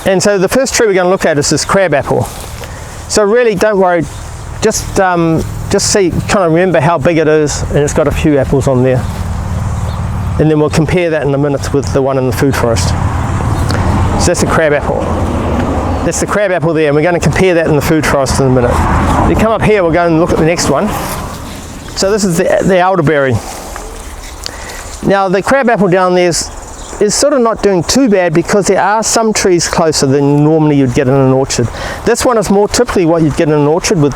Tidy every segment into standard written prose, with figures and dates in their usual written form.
And so the first tree we're going to look at is this crabapple. So really don't worry, just see, kind of remember how big it is, and it's got a few apples on there. And then we'll compare that in a minute with the one in the food forest. So that's the crabapple. That's the crabapple there, and we're going to compare that in the food forest in a minute. If you come up here, we'll go and look at the next one. So this is the elderberry. Now the crabapple down there is sort of not doing too bad because there are some trees closer than normally you'd get in an orchard. This one is more typically what you'd get in an orchard, with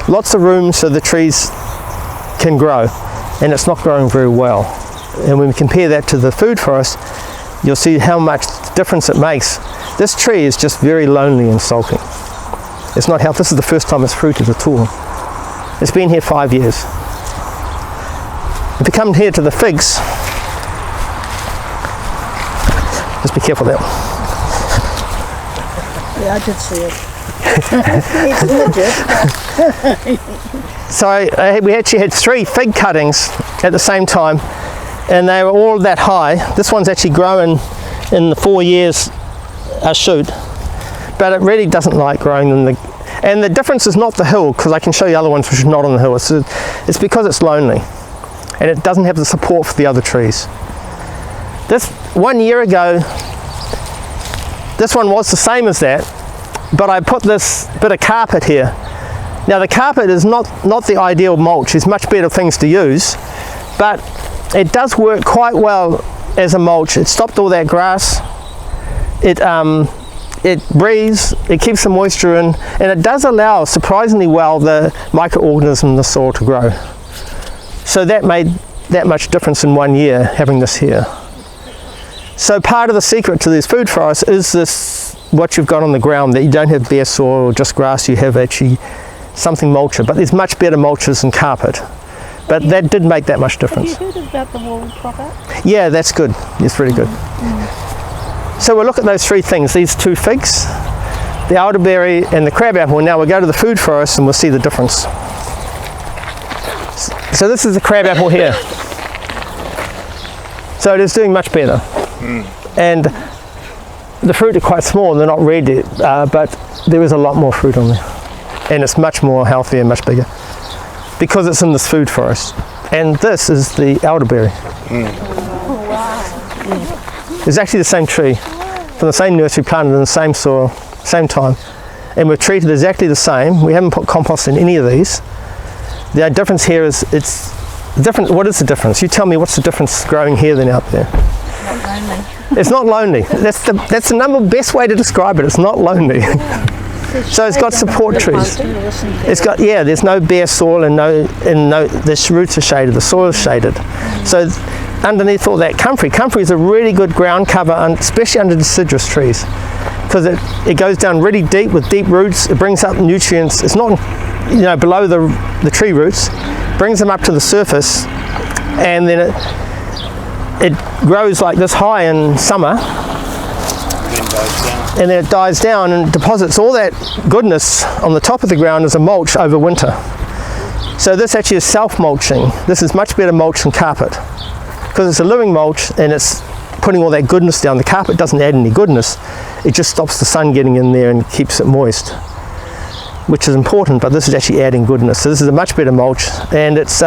lots of room so the trees can grow, and it's not growing very well. And when we compare that to the food forest, you'll see how much difference it makes. This tree is just very lonely and sulking. It's not healthy. This is the first time it's fruited at all. It's been here 5 years. If you come here to the figs, just be careful there. Yeah, I did see it. It's legit. So we actually had 3 fig cuttings at the same time, and they were all that high. This one's actually grown in the 4 years a shoot, but it really doesn't like growing in and the difference is not the hill, because I can show you other ones which are not on the hill. It's because it's lonely and it doesn't have the support for the other trees. This 1 year ago, this one was the same as that, but I put this bit of carpet here. Now the carpet is not the ideal mulch. There's much better things to use, but it does work quite well as a mulch. It stopped all that grass. It breathes, it keeps the moisture in, and it does allow, surprisingly well, the microorganism in the soil to grow. So that made that much difference in 1 year, having this here. So part of the secret to these food forests is this, what you've got on the ground, that you don't have bare soil or just grass, you have actually something mulcher. But there's much better mulches than carpet. But that did make that much difference. Have you heard about the wall prop up? Yeah, that's good. It's really good. So we'll look at those 3 things, these 2 figs, the elderberry and the crabapple, and now we'll go to the food forest and we'll see the difference. So this is the crabapple here. So it is doing much better. And the fruit are quite small, they're not red yet, but there is a lot more fruit on there. And it's much more healthy and much bigger because it's in this food forest. And this is the elderberry. Oh, wow. It's actually the same tree, from the same nursery, planted in the same soil, same time, and we're treated exactly the same. We haven't put compost in any of these. The difference here is it's different. What is the difference? You tell me, what's the difference growing here than out there? Not lonely. It's not lonely. That's the best way to describe it. It's not lonely. So it's got support trees. It's got, yeah, there's no bare soil and no the roots are shaded, the soil is shaded. So underneath all that comfrey is a really good ground cover, especially under deciduous trees, because it goes down really deep with deep roots. It brings up nutrients. It's not, below the tree roots, brings them up to the surface, and then it grows like this high in summer, and then it dies down and deposits all that goodness on the top of the ground as a mulch over winter. So this actually is self-mulching. This is much better mulch than carpet, because it's a living mulch and it's putting all that goodness down. The carpet doesn't add any goodness, it just stops the sun getting in there and keeps it moist, which is important, but this is actually adding goodness. So this is a much better mulch, and it's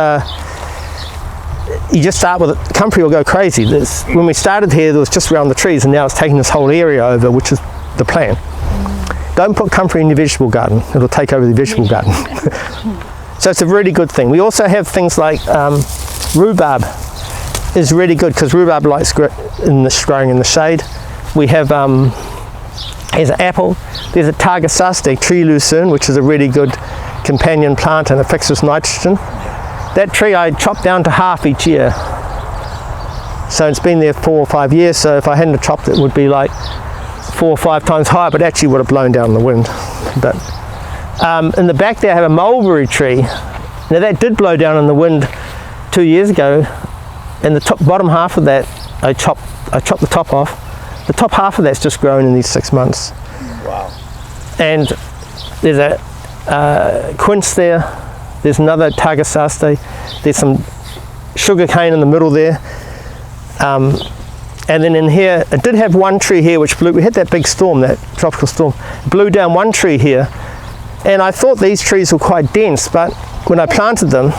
you just start with it. Comfrey will go crazy. When we started here, there was just around the trees, and now it's taking this whole area over, which is the plan. Don't put comfrey in your vegetable garden, it'll take over the vegetable garden. So it's a really good thing. We also have things like rhubarb is really good, because rhubarb likes growing in the shade. We have there's an apple, there's a Targasaste tree lucerne, which is a really good companion plant, and it fixes nitrogen. That tree I chop down to half each year. So it's been there 4 or 5 years, so if I hadn't chopped it, it would be like 4 or 5 times higher, but actually would have blown down in the wind. But in the back there I have a mulberry tree. Now that did blow down in the wind 2 years ago, and the bottom half of that I chopped the top off. The top half of that's just grown in these 6 months. Wow. And there's a quince there, there's another Targasaste, there's some sugar cane in the middle there. And then in here, it did have one tree here which blew. We had that big storm, that tropical storm, blew down one tree here. And I thought these trees were quite dense, but when I planted them,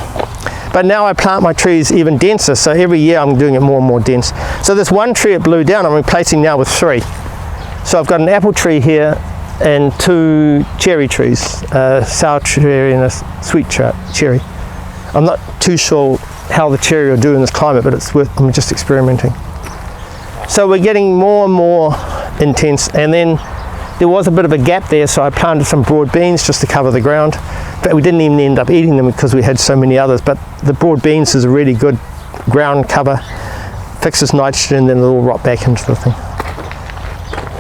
but now I plant my trees even denser, so every year I'm doing it more and more dense. So this one tree it blew down, I'm replacing now with 3. So I've got an apple tree here and 2 cherry trees, a sour cherry and a sweet cherry. I'm not too sure how the cherry will do in this climate, but I'm just experimenting. So we're getting more and more intense, and then there was a bit of a gap there, so I planted some broad beans just to cover the ground, but we didn't even end up eating them because we had so many others. But the broad beans is a really good ground cover, fixes nitrogen, and then it'll all rot back into the thing.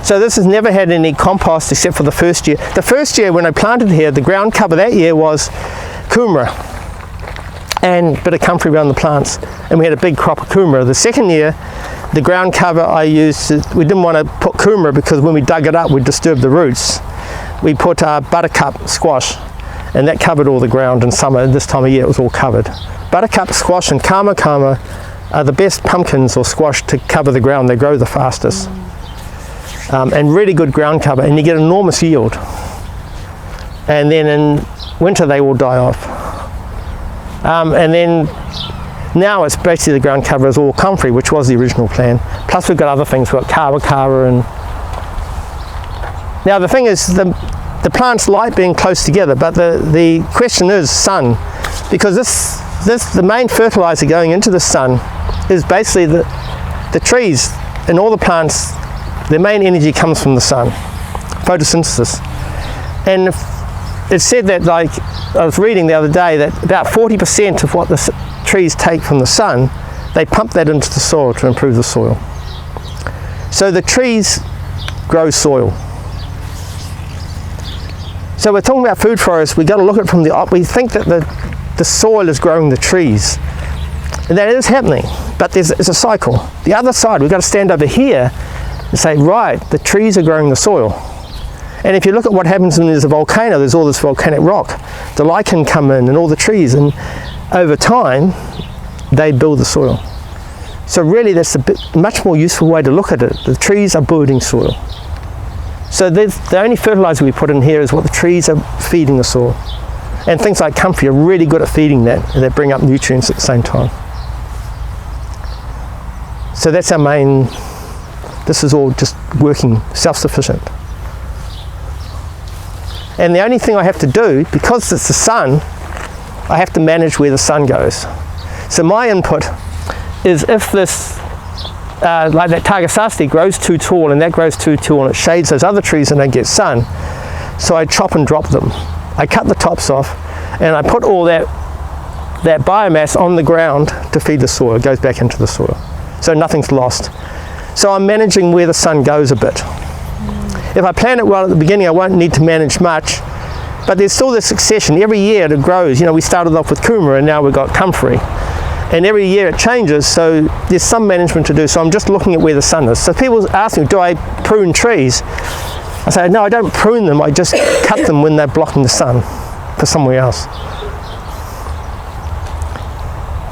So this has never had any compost except for the first year. The first year when I planted here, the ground cover that year was kumara and a bit of comfrey around the plants, and we had a big crop of kumara. The second year, the ground cover I used, we didn't want to put kumara because when we dug it up we'd disturb the roots. We put buttercup squash, and that covered all the ground in summer. This time of year it was all covered. Buttercup squash and kama are the best pumpkins or squash to cover the ground. They grow the fastest. And really good ground cover, and you get enormous yield. And then in winter they all die off. And then now it's basically the ground cover is all comfrey, which was the original plan. Plus we've got other things, we've got kawa and... Now the thing is, the plants like being close together, but the question is sun. Because the main fertilizer going into the sun is basically the trees and all the plants, their main energy comes from the sun, photosynthesis. And it's said that, like I was reading the other day, that about 40% of what the trees take from the sun, they pump that into the soil to improve the soil. So the trees grow soil. So we're talking about food forests, we've got to look at it from we think that the soil is growing the trees. And that is happening, but it's a cycle. The other side, we've got to stand over here and say, right, the trees are growing the soil. And if you look at what happens when there's a volcano, there's all this volcanic rock. The lichen come in and all the trees, and over time, they build the soil. So really that's much more useful way to look at it. The trees are building soil. So the only fertilizer we put in here is what the trees are feeding the soil. And things like comfrey are really good at feeding that, and they bring up nutrients at the same time. So that's our main, this is all just working self-sufficient. And the only thing I have to do, because it's the sun, I have to manage where the sun goes. So my input is if this, like that Tagasasti grows too tall and that grows too tall and it shades those other trees and they get sun, so I chop and drop them. I cut the tops off and I put all that biomass on the ground to feed the soil. It goes back into the soil. So nothing's lost. So I'm managing where the sun goes a bit. If I plan it well at the beginning, I won't need to manage much, but there's still this succession. Every year it grows. You know, we started off with kumara and now we've got comfrey. And every year it changes, so there's some management to do. So I'm just looking at where the sun is. So people ask me, do I prune trees? I say, no, I don't prune them, I just cut them when they're blocking the sun for somewhere else.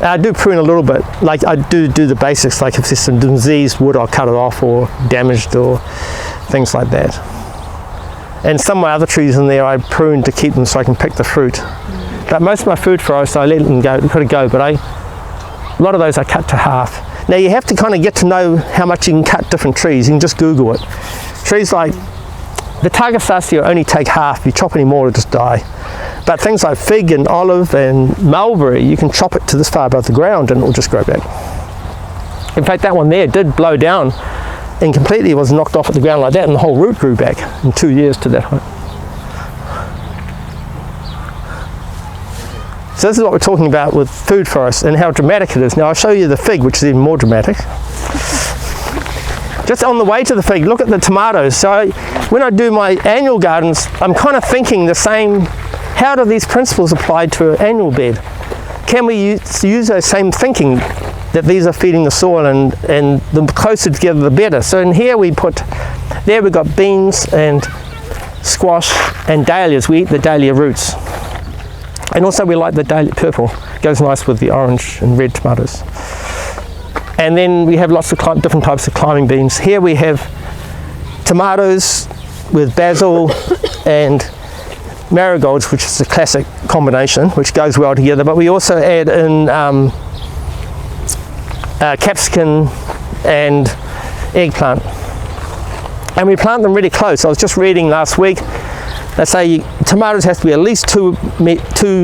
I do prune a little bit, like I do the basics, like if there's some diseased wood, I'll cut it off, or damaged, or things like that. And some of my other trees in there I prune to keep them so I can pick the fruit. But most of my food forests I let them go, but a lot of those I cut to half. Now you have to kind of get to know how much you can cut different trees. You can just Google it. Trees like the Tagasasti will only take half. If you chop any more, it'll just die. But things like fig and olive and mulberry, you can chop it to this far above the ground and it'll just grow back. In fact, that one there did blow down and completely was knocked off at the ground like that, and the whole root grew back in 2 years to that height. So this is what we're talking about with food forests and how dramatic it is. Now I'll show you the fig, which is even more dramatic. Just on the way to the fig, look at the tomatoes. So when I do my annual gardens, I'm kind of thinking the same, how do these principles apply to an annual bed? Can we use those same thinking, that these are feeding the soil, and the closer together the better? So in here we've got beans and squash and dahlias. We eat the dahlia roots. And also we like the dahlia purple. It goes nice with the orange and red tomatoes. And then we have lots of different types of climbing beans. Here we have tomatoes with basil and marigolds, which is a classic combination, which goes well together. But we also add in capsicum and eggplant. And we plant them really close. I was just reading last week, they say tomatoes have to be at least 2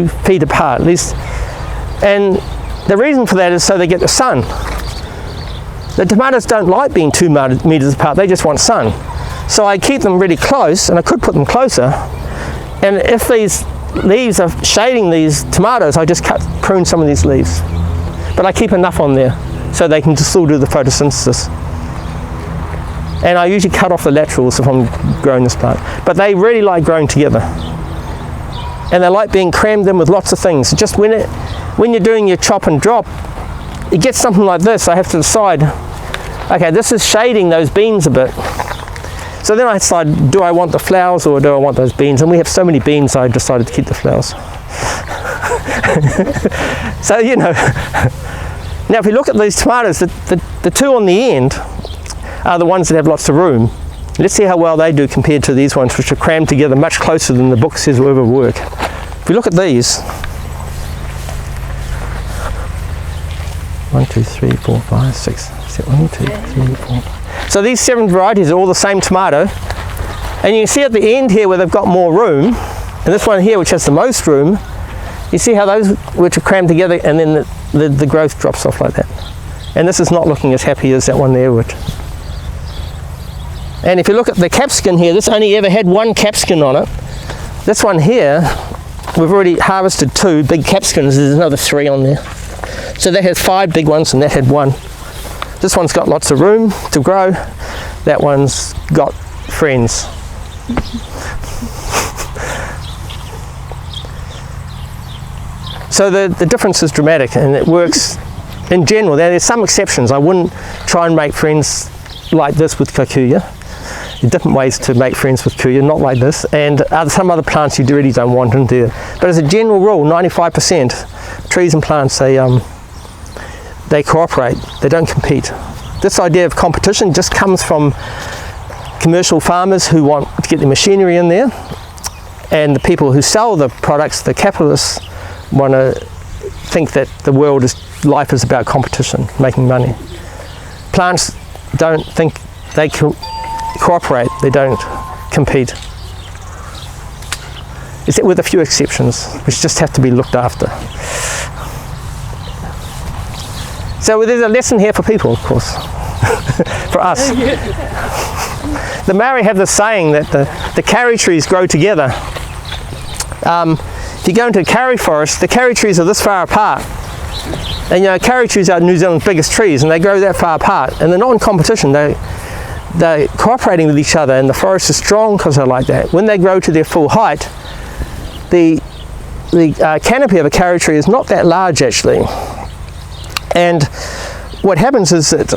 feet apart, at least. And the reason for that is so they get the sun. The tomatoes don't like being 2 meters apart, they just want sun. So I keep them really close, and I could put them closer. And if these leaves are shading these tomatoes, I just prune some of these leaves. But I keep enough on there so they can still do the photosynthesis. And I usually cut off the laterals if I'm growing this plant. But they really like growing together. And they like being crammed in with lots of things. Just when you're doing your chop and drop, it gets something like this. I have to decide, okay, this is shading those beans a bit. So then I decide, do I want the flowers or do I want those beans? And we have so many beans, I decided to keep the flowers. So, you know, now if you look at these tomatoes, the two on the end are the ones that have lots of room. Let's see how well they do compared to these ones, which are crammed together much closer than the book says will ever work. If you look at these, 1, 2, 3, 4, 5, 6, 7, 1, 2, 3, 4. So these 7 varieties are all the same tomato, and you can see at the end here where they've got more room, and this one here which has the most room, you see how those which are crammed together, and then the growth drops off like that. And this is not looking as happy as that one there would. And if you look at the capsicum here, this only ever had 1 capsicum on it. This one here, we've already harvested 2 big capsicums, there's another 3 on there. So that has 5 big ones and that had 1. This one's got lots of room to grow. That one's got friends. So the difference is dramatic, and it works in general. There's some exceptions. I wouldn't try and make friends like this with kikuyu. There are different ways to make friends with kikuyu, not like this. And some other plants you really don't want in there. But as a general rule, 95% trees and plants, they cooperate, they don't compete. This idea of competition just comes from commercial farmers who want to get the machinery in there, and the people who sell the products, the capitalists, want to think that life is about competition, making money. Plants don't think they cooperate, they don't compete. Except with a few exceptions, which just have to be looked after. So there's a lesson here for people, of course, for us. The Maori have this saying that the karri trees grow together. If you go into a karri forest, the karri trees are this far apart. And you know, karri trees are New Zealand's biggest trees, and they grow that far apart. And they're not in competition, they're cooperating with each other, and the forest is strong because they're like that. When they grow to their full height, the canopy of a karri tree is not that large actually. And what happens is that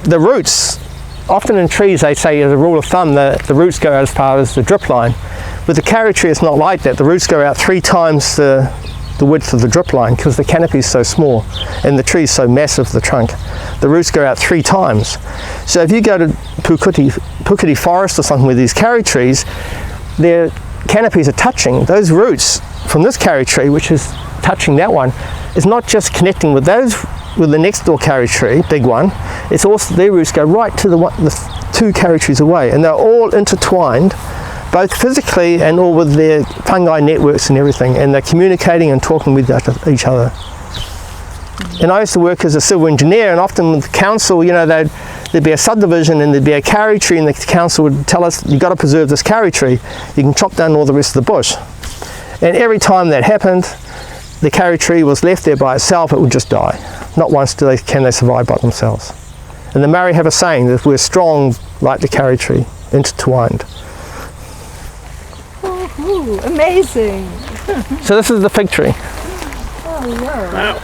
the roots, often in trees they say as a rule of thumb the roots go out as far as the drip line. With the karri tree it's not like that. The roots go out 3 times the width of the drip line because the canopy is so small and the tree is so massive, the trunk. The roots go out 3 times. So if you go to Puketi Forest or something with these karri trees, their canopies are touching. Those roots from this karri tree, which is touching that one, is not just connecting with the next door karri tree, big one, it's also their roots go right to the 2 karri trees away, and they're all intertwined, both physically and all with their fungi networks and everything, and they're communicating and talking with each other. And I used to work as a civil engineer, and often with the council, you know, there'd be a subdivision and there'd be a karri tree, and the council would tell us, you've got to preserve this karri tree, you can chop down all the rest of the bush. And every time that happened, the karri tree was left there by itself, it would just die. Not once can they survive by themselves. And the Maori have a saying that we're strong like the karri tree, intertwined. Ooh, amazing! So this is the fig tree. Oh, wow.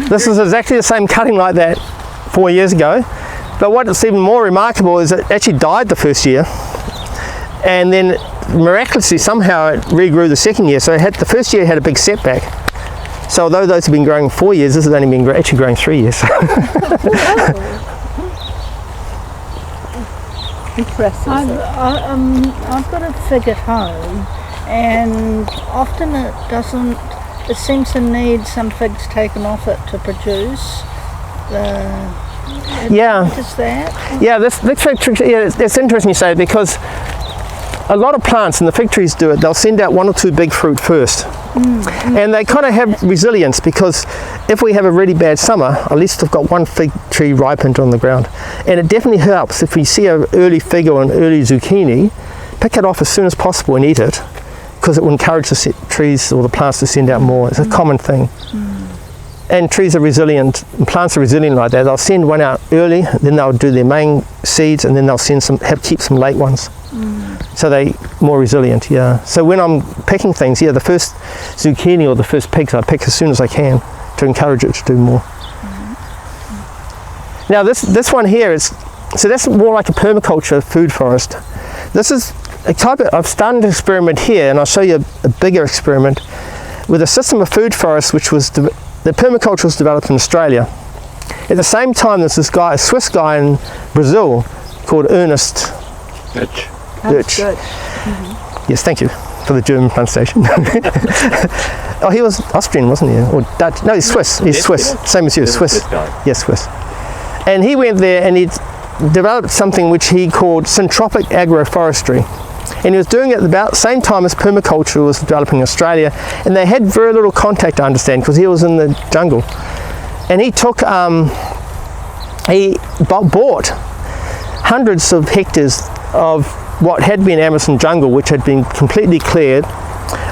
This is exactly the same cutting like that 4 years ago. But what's even more remarkable is it actually died the first year. And then miraculously somehow it regrew the second year. So the first year it had a big setback. So although those have been growing 4 years, this has only been actually growing 3 years. Impressive. I've got a fig at home, and often it seems to need some figs taken off it to produce. Yeah. Is that? Yeah, this fig tree, yeah, it's interesting you say it, because a lot of plants, and the fig trees do it, they'll send out 1 or 2 big fruit first. And they kind of have resilience, because if we have a really bad summer, at least we've got 1 fig tree ripened on the ground. And it definitely helps if we see an early fig or an early zucchini, pick it off as soon as possible and eat it, because it will encourage the trees or the plants to send out more. It's a common thing. And trees are resilient, and plants are resilient like that. They'll send one out early, then they'll do their main seeds, and then they'll keep some late ones. So they're more resilient, yeah. So when I'm picking things, yeah, the first zucchini or the first pigs I pick as soon as I can to encourage it to do more. Now this one here so that's more like a permaculture food forest. This is a type of, I've started an experiment here, and I'll show you a bigger experiment with a system of food forests which was, the permaculture was developed in Australia. At the same time, there's this guy, a Swiss guy in Brazil called Ernest That's Dutch. good. Yes, thank you for the German pronunciation. Oh, he was Austrian, wasn't he? Or Dutch? No, he's Swiss. He's Swiss. Same as you, Swiss. Yes, Swiss. And he went there and he developed something which he called syntropic agroforestry. And he was doing it at about the same time as permaculture was developing in Australia. And they had very little contact, I understand, because he was in the jungle. And he took, he bought hundreds of hectares of what had been Amazon jungle, which had been completely cleared.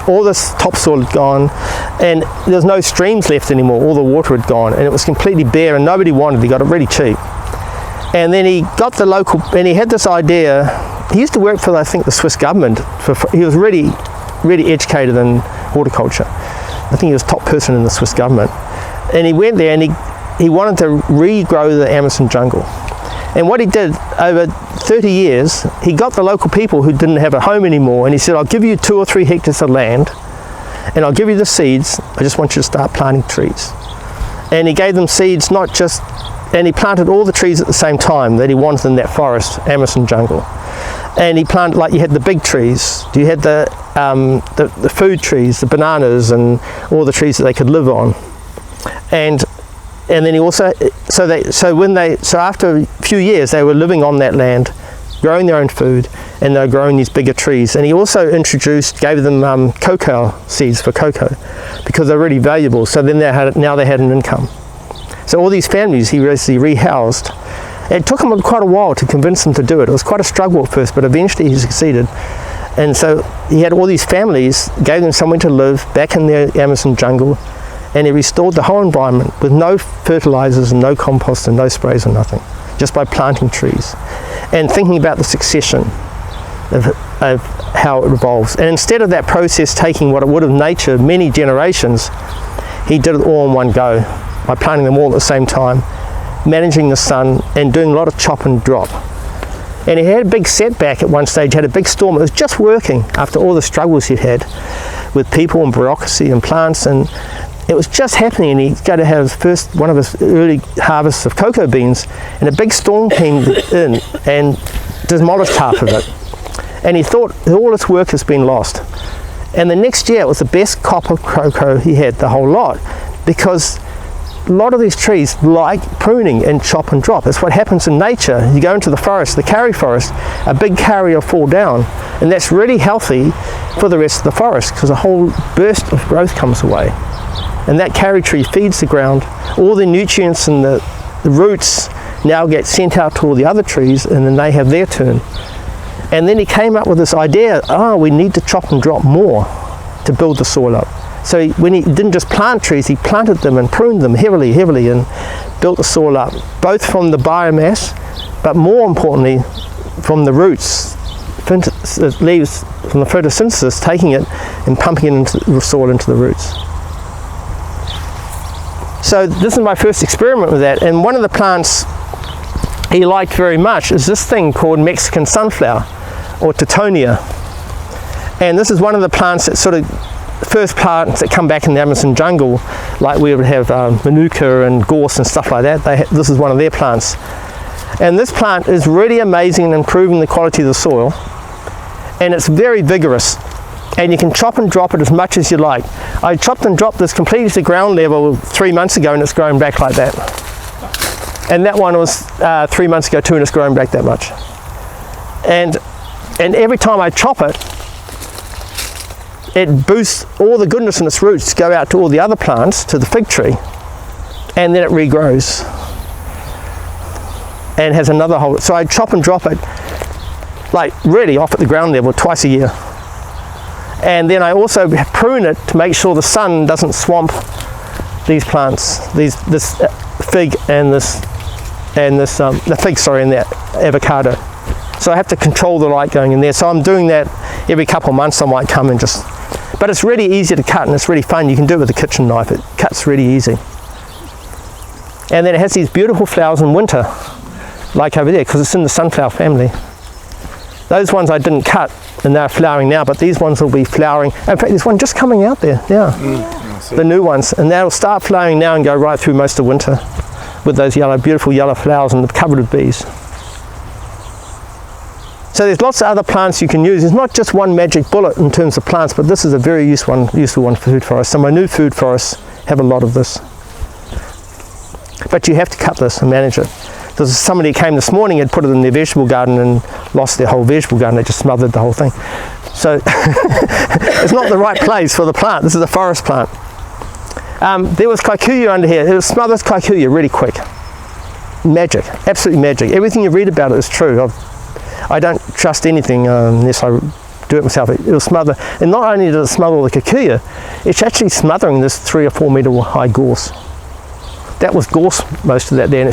All this topsoil had gone, and there was no streams left anymore. All the water had gone, and it was completely bare, and nobody wanted it. He got it really cheap. And then he got the local, and he had this idea. He used to work for, I think, the Swiss government. He was really, really educated in horticulture. I think he was top person in the Swiss government. And he went there and he wanted to regrow the Amazon jungle. And what he did over 30 years, he got the local people who didn't have a home anymore, and he said, I'll give you 2 or 3 hectares of land, and I'll give you the seeds. I just want you to start planting trees. And he gave them seeds, not just, and he planted all the trees at the same time that he wanted in that forest, Amazon jungle. And he planted, like, you had the big trees, you had the food trees, the bananas, and all the trees that they could live on. And then he also, so after a few years they were living on that land, growing their own food, and they were growing these bigger trees. And he also gave them cocoa seeds for cocoa, because they're really valuable. So then now they had an income. So all these families he basically rehoused. It took him quite a while to convince them to do it. It was quite a struggle at first, but eventually he succeeded. And so he had all these families, gave them somewhere to live back in the Amazon jungle, and he restored the whole environment with no fertilizers and no compost and no sprays or nothing, just by planting trees and thinking about the succession of how it evolves. And instead of that process taking what it would have nature many generations, he did it all in one go by planting them all at the same time, managing the sun and doing a lot of chop and drop. And he had a big setback at one stage, had a big storm. It was just working after all the struggles he'd had with people and bureaucracy and plants, and it was just happening, and he's going to have one of his early harvests of cocoa beans, and a big storm came in and demolished half of it. And he thought all his work has been lost. And the next year it was the best crop of cocoa he had, the whole lot, because a lot of these trees like pruning and chop and drop. It's what happens in nature. You go into the forest, the karri forest, a big karri will fall down, and that's really healthy for the rest of the forest, because a whole burst of growth comes away. And that karri tree feeds the ground. All the nutrients and the roots now get sent out to all the other trees, and then they have their turn. And then he came up with this idea, we need to chop and drop more to build the soil up. So when he didn't just plant trees, he planted them and pruned them heavily, and built the soil up, both from the biomass, but more importantly, from the roots. It leaves from the photosynthesis, taking it and pumping it into the soil, into the roots. So this is my first experiment with that, and one of the plants he liked very much is this thing called Mexican sunflower, or Teutonia. And this is one of the plants that sort of first plants that come back in the Amazon jungle, like we would have manuka and gorse and stuff like that. This is one of their plants. And this plant is really amazing in improving the quality of the soil, and it's very vigorous, and you can chop and drop it as much as you like. I chopped and dropped this completely to ground level 3 months ago, and it's grown back like that. And that one was 3 months ago too, and it's grown back that much. And every time I chop it, it boosts all the goodness in its roots to go out to all the other plants, to the fig tree, and then it regrows and has another whole. So I chop and drop it like really off at the ground level twice a year. And then I also prune it to make sure the sun doesn't swamp these plants, this fig and the fig, sorry, and the avocado. So I have to control the light going in there. So I'm doing that every couple of months. I might come and just, but it's really easy to cut and it's really fun. You can do it with a kitchen knife. It cuts really easy. And then it has these beautiful flowers in winter, like over there, because it's in the sunflower family. Those ones I didn't cut and they're flowering now, but these ones will be flowering. In fact, there's one just coming out there, the new ones, and they'll start flowering now and go right through most of winter with those beautiful yellow flowers and covered with bees. So there's lots of other plants you can use. There's not just one magic bullet in terms of plants, but this is a very useful one for food forests. So my new food forests have a lot of this. But you have to cut this and manage it. Because somebody came this morning, had put it in their vegetable garden and lost their whole vegetable garden. They just smothered the whole thing. So it's not the right place for the plant. This is a forest plant. There was kikuyu under here. It smothers kikuyu really quick. Magic, absolutely magic. Everything you read about it is true. I don't trust anything unless I do it myself. It'll smother, and not only does it smother all the kikuyu, it's actually smothering this 3 or 4 metre high gorse. That was gorse, most of that there, and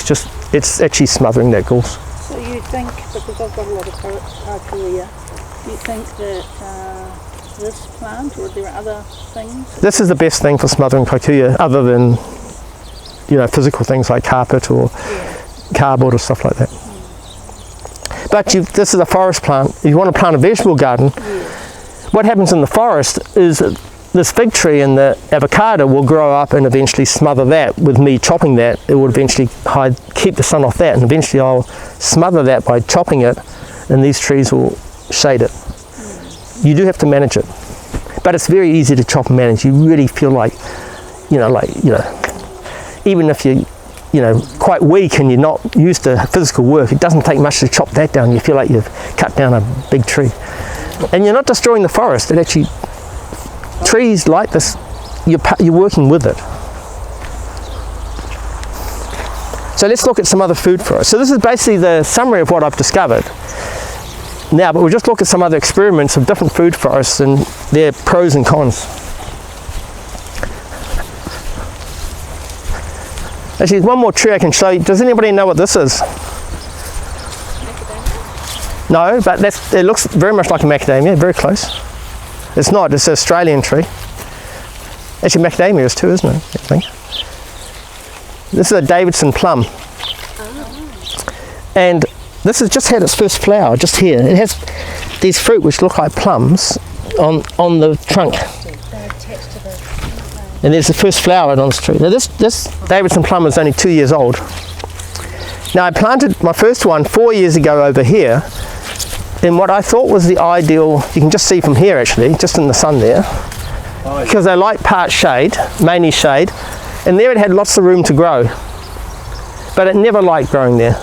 it's actually smothering that gorse. So you think, because I've got a lot of kikuyu, you think that this plant, or are there other things? This is the best thing for smothering kikuyu, other than, physical things like carpet or cardboard or stuff like that. But this is a forest plant. If you want to plant a vegetable garden, what happens in the forest is this fig tree and the avocado will grow up and eventually smother that. With me chopping that, it will eventually keep the sun off that, and eventually I'll smother that by chopping it, and these trees will shade it. You do have to manage it, but it's very easy to chop and manage. You really feel like, even if you quite weak and you're not used to physical work, it doesn't take much to chop that down. You feel like you've cut down a big tree. And you're not destroying the forest. It actually, trees like this, you're working with it. So let's look at some other food forests. So this is basically the summary of what I've discovered now, but we'll just look at some other experiments of different food forests and their pros and cons. Actually, there's one more tree I can show you. Does anybody know what this is? Macadamia? No, but it looks very much like a macadamia, very close. It's not, it's an Australian tree. Actually, macadamia is too, isn't it? I think. This is a Davidson plum. And this has just had its first flower, just here. It has these fruit which look like plums on the trunk. And there's the first flower on this tree. Now this Davidson plum is only 2 years old. Now I planted my first one 4 years ago over here in what I thought was the ideal, you can just see from here actually, just in the sun there, because they like part shade, mainly shade, and there it had lots of room to grow. But it never liked growing there.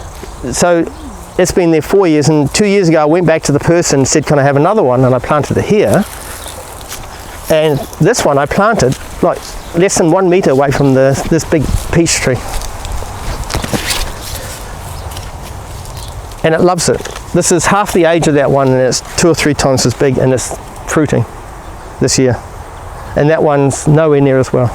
So it's been there 4 years, and 2 years ago I went back to the person and said, can I have another one? And I planted it here. And this one I planted like less than 1 metre away from this big peach tree. And it loves it. This is half the age of that one, and it's 2 or 3 times as big, and it's fruiting this year. And that one's nowhere near as well.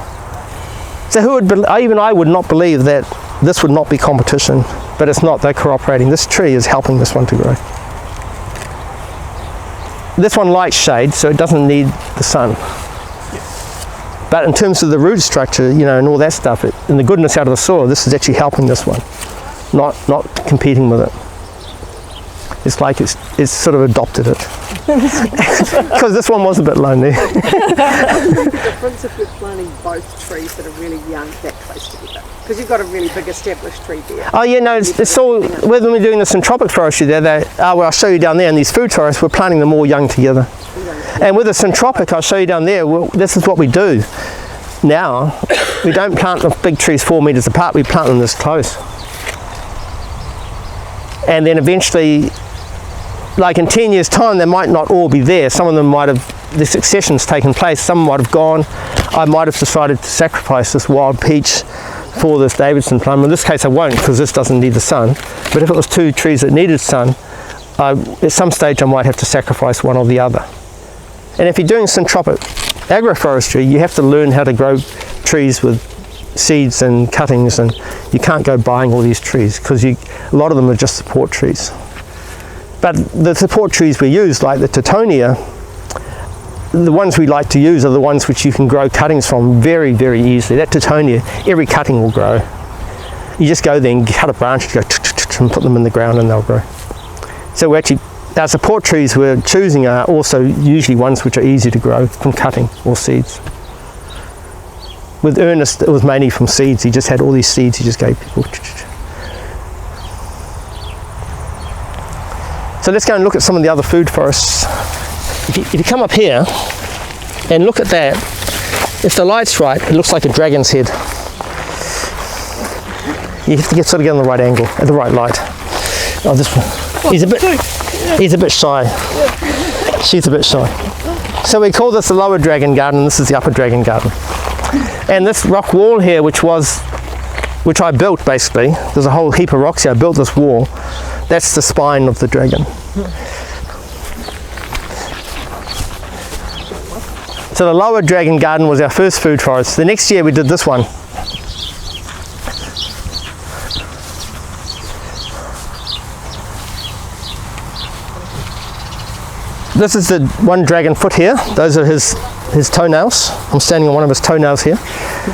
So even I would not believe that this would not be competition, but it's not. They're cooperating. This tree is helping this one to grow. This one likes shade, so it doesn't need the sun. But in terms of the root structure, and all that stuff, and the goodness out of the soil, this is actually helping this one, not competing with it. It's like it's sort of adopted it. Because this one was a bit lonely. The difference if you're planting both trees that are really young that close together, because you've got a really big established tree there. Oh yeah, no, it's all, when we're doing this in tropic forestry there, well, I'll show you down there in these food forests, we're planting them all young together. And with the syntropic, I'll show you down there, this is what we do now. We don't plant the big trees 4 meters apart, we plant them this close. And then eventually, like in 10 years time, they might not all be there. Some of them might have, the succession's taken place, some might have gone. I might have decided to sacrifice this wild peach for this Davidson plum. In this case I won't, because this doesn't need the sun. But if it was 2 trees that needed sun, at some stage I might have to sacrifice one or the other. And if you're doing syntropic agroforestry, you have to learn how to grow trees with seeds and cuttings, and you can't go buying all these trees, because a lot of them are just support trees. But the support trees we use, like the Teutonia, the ones we like to use are the ones which you can grow cuttings from very, very easily. That Teutonia, every cutting will grow. You just go there and cut a branch, you go and put them in the ground and they'll grow. So we actually, our support trees we're choosing are also usually ones which are easy to grow from cutting or seeds. With Ernest, it was mainly from seeds. He just had all these seeds he just gave people. So let's go and look at some of the other food forests. If you come up here and look at that, if the light's right, it looks like a dragon's head. You have to get on the right angle, at the right light. Oh, this one. He's a bit shy. She's a bit shy. So we call this the lower dragon garden, this is the upper dragon garden. And this rock wall here, which I built basically, there's a whole heap of rocks here, I built this wall, that's the spine of the dragon. So the lower dragon garden was our first food forest. The next year we did this one. This is the one dragon foot here. Those are his toenails. I'm standing on one of his toenails here.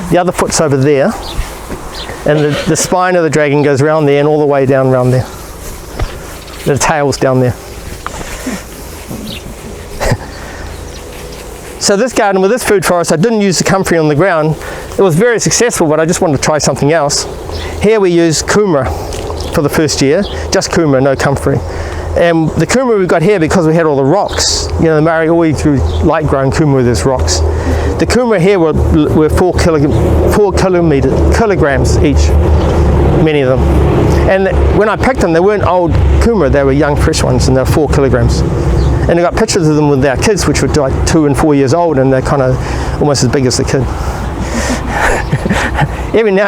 The other foot's over there. And the spine of the dragon goes around there and all the way down around there. The tail's down there. So this garden with this food forest, I didn't use the comfrey on the ground. It was very successful, but I just wanted to try something else. Here we used kumara for the first year. Just kumara, no comfrey. And the kumara we got here, because we had all the rocks, you know, the Maori always grew light grown kumara with these rocks. The kumara here were 4 kilograms each, many of them. And when I picked them, they weren't old kumara, they were young fresh ones, and they were 4 kilograms. And I got pictures of them with our kids, which were like 2 and 4 years old, and they're kind of almost as big as the kid. Even now,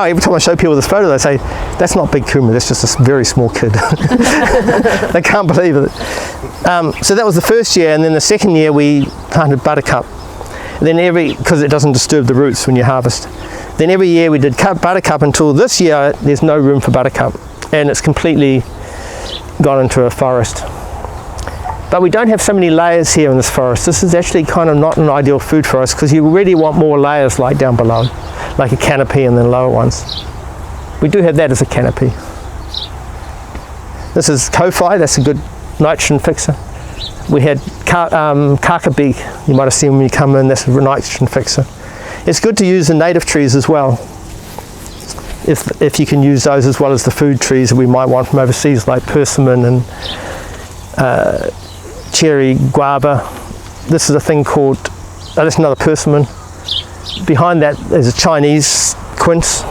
every time I show people this photo, they say, that's not big kumara, that's just a very small kid. They can't believe it. So that was the first year, and then the second year we planted buttercup. And then because it doesn't disturb the roots when you harvest. Then every year we did buttercup until this year there's no room for buttercup, and it's completely gone into a forest. But we don't have so many layers here in this forest. This is actually kind of not an ideal food forest, because you really want more layers like down below, like a canopy and then lower ones. We do have that as a canopy. This is Ko-Fi, that's a good nitrogen fixer. We had kakabeak, you might have seen when you come in, that's a nitrogen fixer. It's good to use the native trees as well, if you can use those as well as the food trees that we might want from overseas, like persimmon and cherry guava. This is a thing called, that's another persimmon. Behind that is a Chinese quince.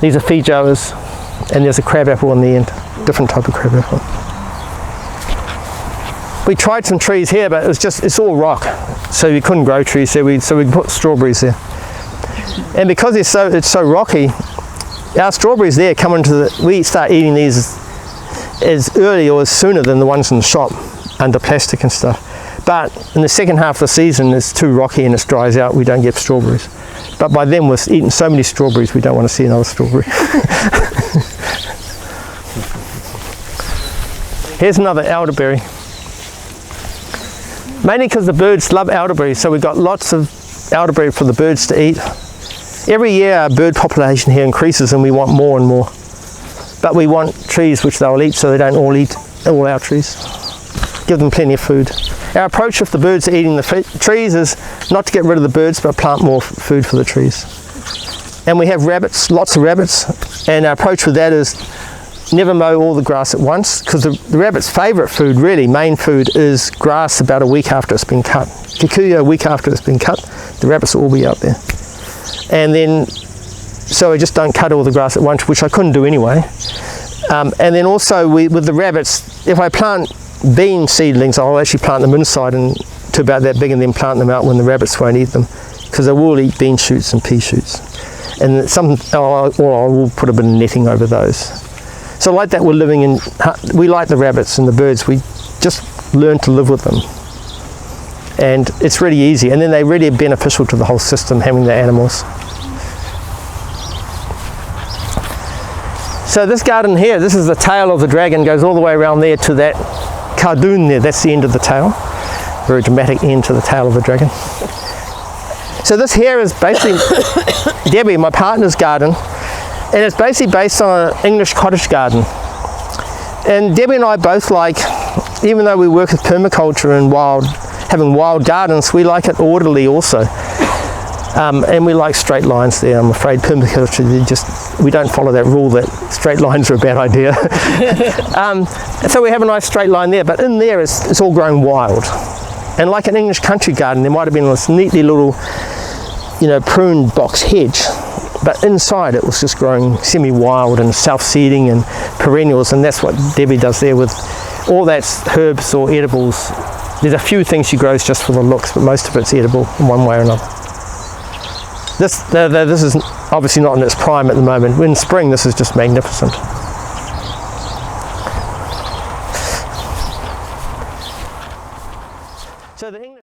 These are feijoas, and there's a crabapple on the end, different type of crabapple. We tried some trees here, but it's all rock, so we couldn't grow trees there. So we put strawberries there, and because it's so rocky, our strawberries there come we start eating these as early or as sooner than the ones in the shop under plastic and stuff. But in the second half of the season, it's too rocky and it dries out, we don't get strawberries. But by then we've eaten so many strawberries, we don't want to see another strawberry. Here's another elderberry. Mainly because the birds love elderberry, so we've got lots of elderberry for the birds to eat. Every year our bird population here increases and we want more and more. But we want trees which they'll eat, so they don't all eat all our trees. Give them plenty of food. Our approach if the birds are eating the trees is not to get rid of the birds, but plant more food for the trees. And we have rabbits, lots of rabbits, and our approach with that is never mow all the grass at once, because the rabbit's favourite food, really, main food, is grass about a week after it's been cut. Kikuyu, a week after it's been cut, the rabbits will all be out there. And then, so we just don't cut all the grass at once, which I couldn't do anyway. And then also, with the rabbits, if I plant bean seedlings, I'll actually plant them inside and to about that big, and then plant them out when the rabbits won't eat them, because they will eat bean shoots and pea shoots. And or I will put a bit of netting over those. So like that, we like the rabbits and the birds. We just learn to live with them. And it's really easy. And then they really are beneficial to the whole system, having the animals. So this garden here, this is the tail of the dragon, goes all the way around there to that cardoon there. That's the end of the tail. Very dramatic end to the tail of the dragon. So this here is basically Debbie, my partner's garden, and it's basically based on an English cottage garden. And Debbie and I both like, even though we work with permaculture and having wild gardens, we like it orderly also. And we like straight lines there. I'm afraid permaculture, we don't follow that rule that straight lines are a bad idea. So we have a nice straight line there, but in there it's all grown wild. And like an English country garden, there might have been this neatly little, pruned box hedge, but inside it was just growing semi-wild and self-seeding and perennials, and that's what Debbie does there with all that's herbs or edibles. There's a few things she grows just for the looks, but most of it's edible in one way or another. This is obviously not in its prime at the moment. In spring, this is just magnificent.